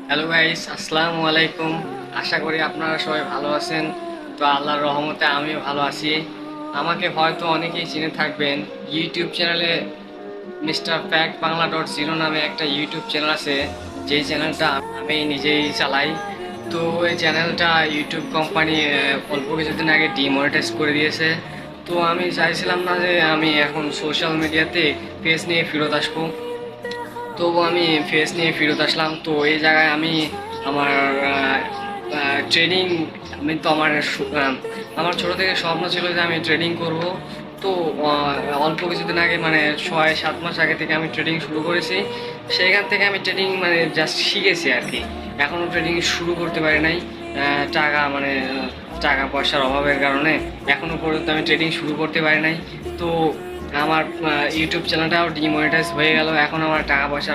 Hello guys, আসসালামু আলাইকুম। আশা করি আপনারা সবাই ভালো আছেন। তো আল্লাহর রহমতে আমিও ভালো আছি। আমাকে হয়তো অনেকেই চিনে থাকবেন। ইউটিউব চ্যানেলে mister fact Bangla dot zero নামে একটা ইউটিউব চ্যানেল আছে, যেই চ্যানেলটা আমি নিজেই চালাই। তো এই চ্যানেলটা ইউটিউব কোম্পানি অল্প কিছুদিন আগে ডিমনিটাইজ করে দিয়েছে। তো আমি চাইছিলাম না যে আমি এখন সোশ্যাল মিডিয়াতে পেজ নিয়ে ফেরত আসবো। তো আমি ফেস নিয়ে ফেরত আসলাম। তো এই জায়গায় আমি আমার ট্রেডিং, আমি তো আমার ছোট থেকে স্বপ্ন ছিল যে আমি ট্রেডিং করব। তো অল্প কিছুদিন আগে, মানে 6-7 মাস আগে থেকে আমি ট্রেডিং শুরু করেছি। সেখান থেকে আমি ট্রেডিং মানে জাস্ট শিখেছি আর কি। এখনও ট্রেডিং শুরু করতে পারি নাই। টাকা পয়সার অভাবের কারণে এখনো পর্যন্ত আমি ট্রেডিং শুরু করতে পারি নাই। তো আমার ইউটিউব চ্যানেলটাও ডিমনিটাইজ হয়ে গেল। এখন আমার টাকা পয়সা